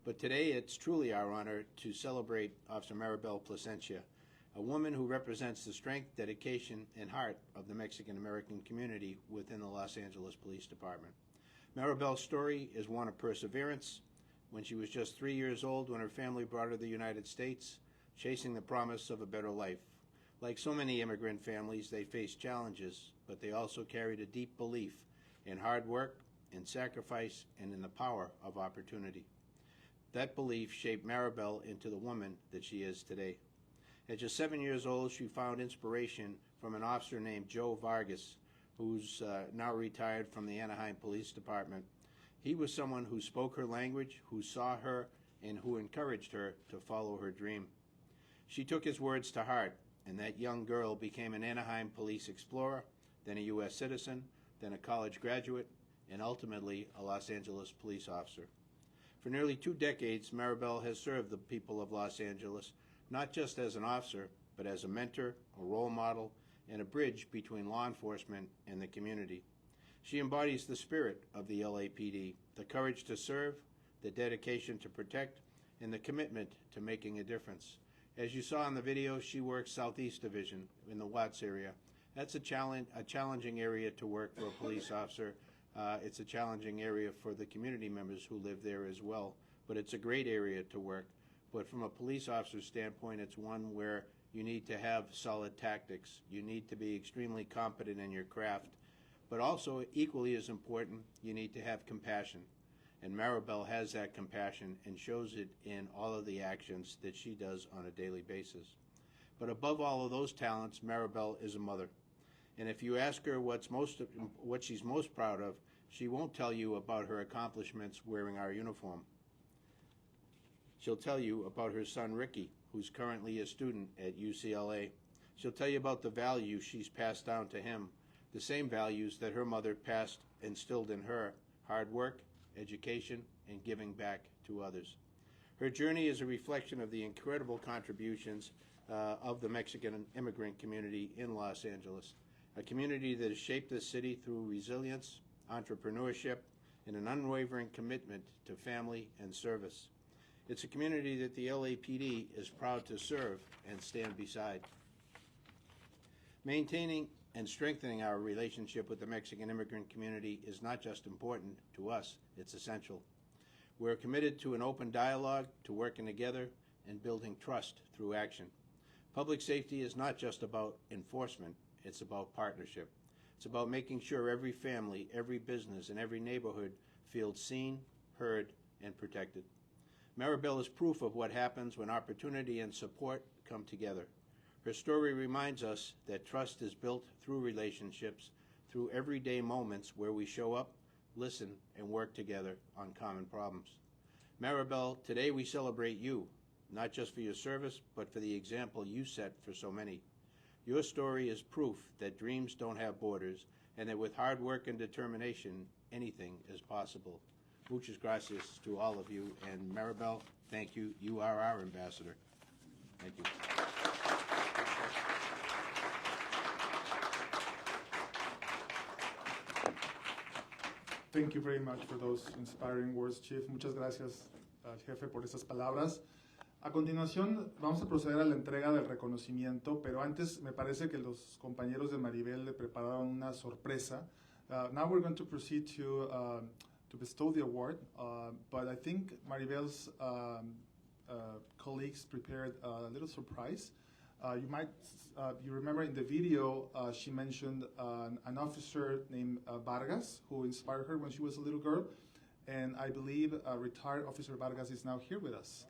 But today it's truly our honor to celebrate Officer Maribel Plasencia, a woman who represents the strength, dedication, and heart of the Mexican-American community within the Los Angeles Police Department. Maribel's story is one of perseverance. When she was just 3 years old when her family brought her to the United States, chasing the promise of a better life. Like so many immigrant families, they faced challenges, but they also carried a deep belief in hard work, in sacrifice, and in the power of opportunity. That belief shaped Maribel into the woman that she is today. At just 7 years old, she found inspiration from an officer named Joe Vargas, who's now retired from the Anaheim Police Department. He was someone who spoke her language, who saw her, and who encouraged her to follow her dream. She took his words to heart, and that young girl became an Anaheim police explorer, then a U.S. citizen, then a college graduate, and ultimately a Los Angeles police officer. For nearly 2 decades, Maribel has served the people of Los Angeles, not just as an officer, but as a mentor, a role model, and a bridge between law enforcement and the community. She embodies the spirit of the LAPD, the courage to serve, the dedication to protect, and the commitment to making a difference. As you saw in the video, she works Southeast Division in the Watts area. That's a challenging area to work for a police officer. It's a challenging area for the community members who live there as well, but it's a great area to work. But from a police officer's standpoint, it's one where you need to have solid tactics. You need to be extremely competent in your craft, but also equally as important, you need to have compassion. And Maribel has that compassion and shows it in all of the actions that she does on a daily basis. But above all of those talents, Maribel is a mother. And if you ask her what she's most proud of, she won't tell you about her accomplishments wearing our uniform. She'll tell you about her son Ricky, who's currently a student at UCLA. She'll tell you about the values she's passed down to him, the same values that her mother instilled in her: hard work, education, and giving back to others. Her journey is a reflection of the incredible contributions of the Mexican immigrant community in Los Angeles, a community that has shaped this city through resilience, entrepreneurship, and an unwavering commitment to family and service. It's a community that the LAPD is proud to serve and stand beside. Maintaining and strengthening our relationship with the Mexican immigrant community is not just important to us, it's essential. We're committed to an open dialogue, to working together, and building trust through action. Public safety is not just about enforcement, it's about partnership. It's about making sure every family, every business, and every neighborhood feels seen, heard, and protected. Maribel is proof of what happens when opportunity and support come together. Her story reminds us that trust is built through relationships, through everyday moments where we show up, listen, and work together on common problems. Maribel, today we celebrate you, not just for your service, but for the example you set for so many. Your story is proof that dreams don't have borders, and that with hard work and determination, anything is possible. Muchas gracias to all of you, and Maribel, thank you. You are our ambassador. Thank you. Thank you very much for those inspiring words, Chief. Muchas gracias, Jefe, por esas palabras. A continuación, vamos a proceder a la entrega del reconocimiento, pero antes me parece que los compañeros de Maribel le prepararon una sorpresa. Now we're going to proceed to bestow the award, but I think Maribel's colleagues prepared a little surprise. You remember in the video, she mentioned an officer named Vargas, who inspired her when she was a little girl, and I believe retired Officer Vargas is now here with us.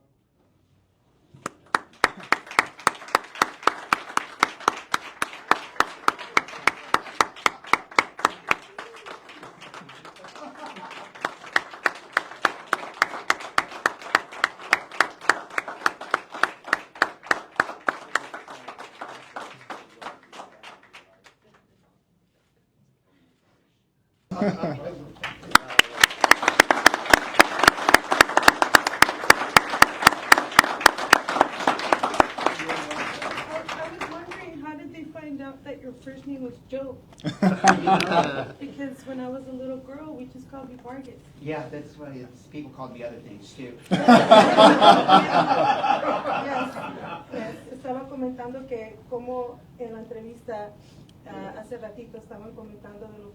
first name was Joe. Because when I was a little girl, we just called me Vargas. Yeah, that's why people called me other things too. Yes, yes. Estaba comentando que como en la entrevista hace ratito estaban comentando de lo